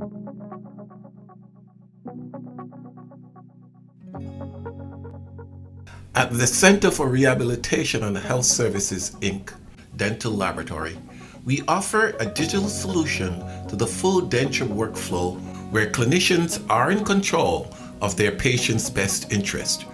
At the Center for Rehabilitation and Health Services Inc. Dental Laboratory, we offer a digital solution to the full denture workflow where clinicians are in control of their patient's best interest.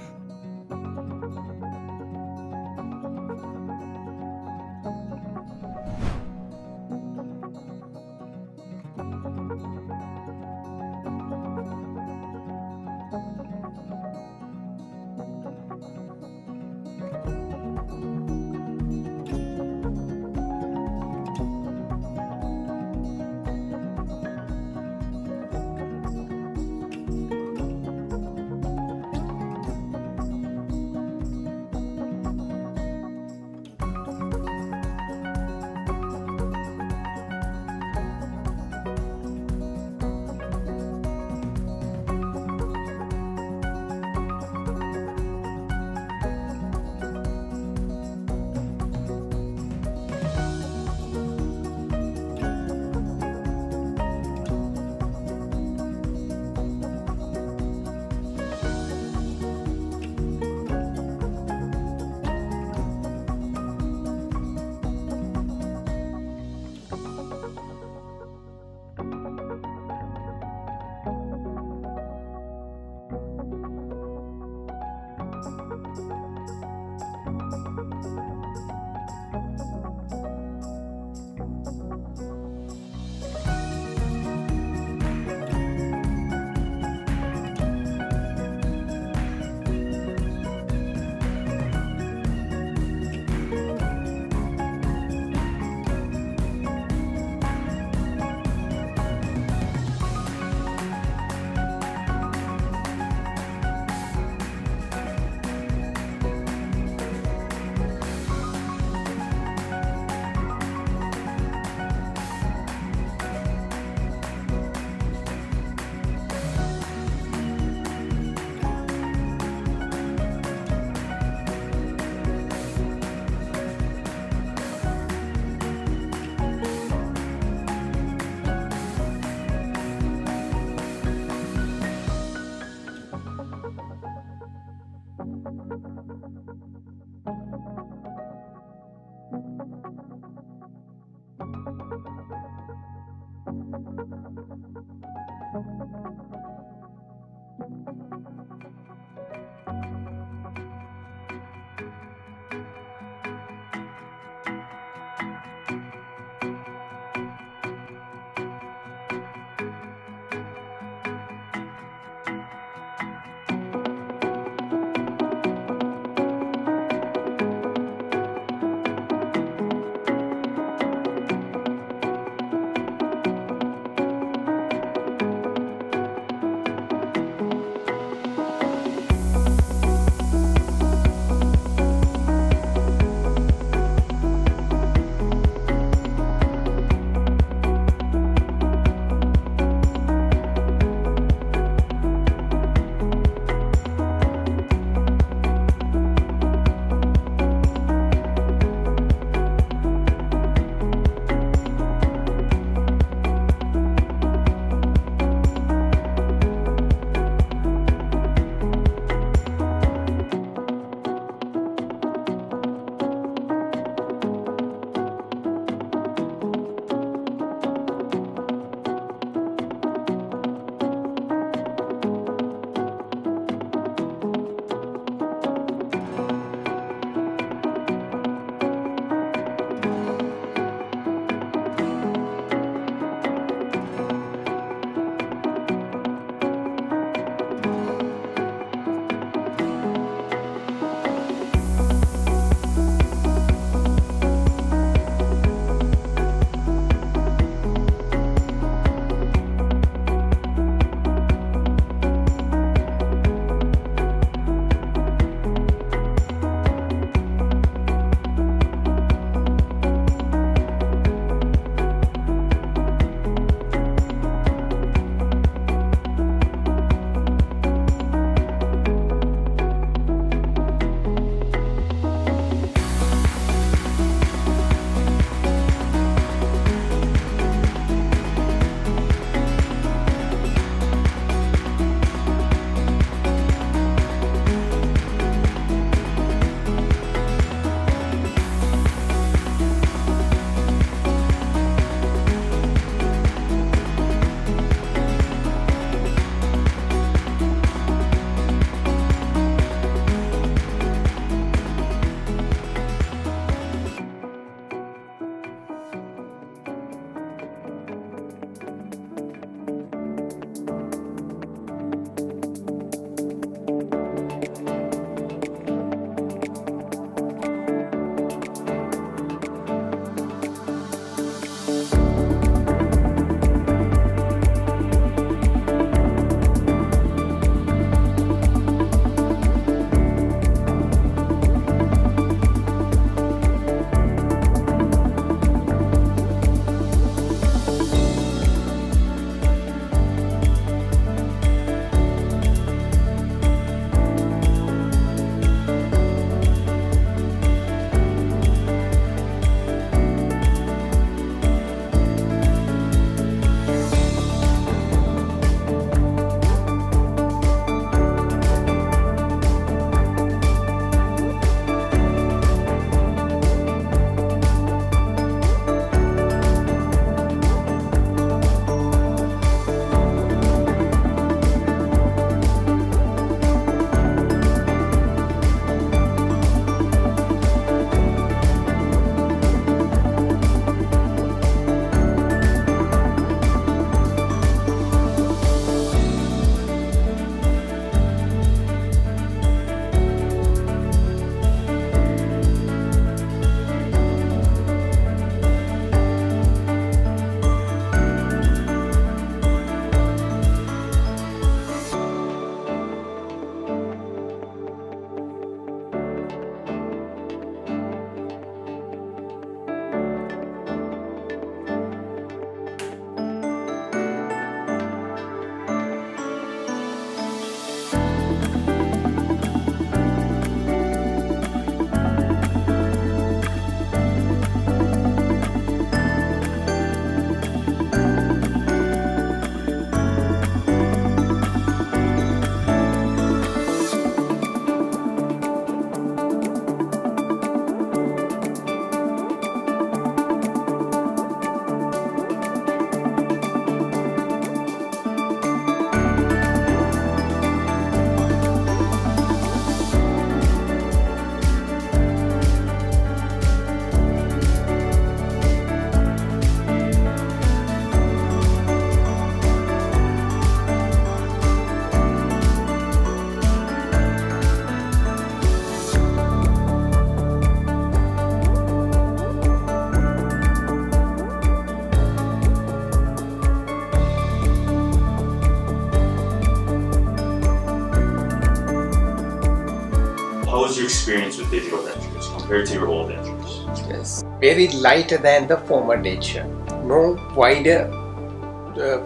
was your experience with digital dentures compared to your old dentures? Yes, very lighter than the former denture. No wider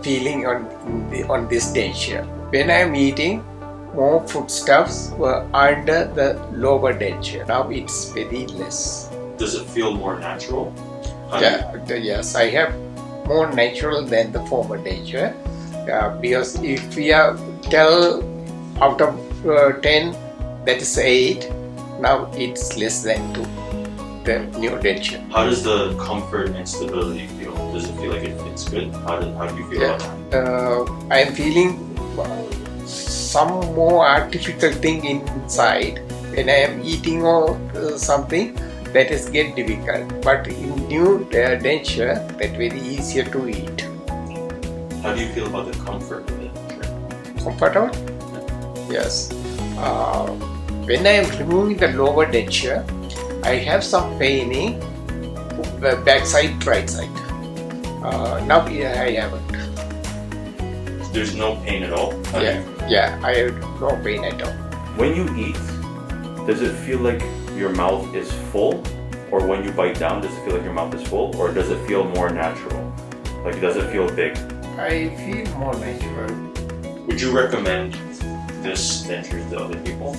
feeling on this denture. When I am eating, more foodstuffs were under the lower denture. Now it's very less. Does it feel more natural? Yes, I have more natural than the former denture. Because if we are tell out of 10, that is 8. Now it's less than 2. The new denture. How does the comfort and stability feel? Does it feel like it fits good? How do you feel about that? I am feeling some more artificial thing inside. When I am eating or something, that is get difficult. But in new denture, that very easier to eat. How do you feel about the comfort of it? Comfortable? Yes. When I am removing the lower denture, I have some pain in the back side, right side. Now I haven't. There's no pain at all? Yeah, I have no pain at all. When you eat, does it feel like your mouth is full? Or when you bite down, does it feel like your mouth is full? Or does it feel more natural? Like, does it feel big? I feel more natural. Would you recommend this denture to other people?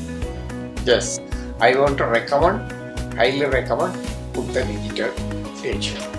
Yes, I want to recommend, highly recommend, put the digital denture.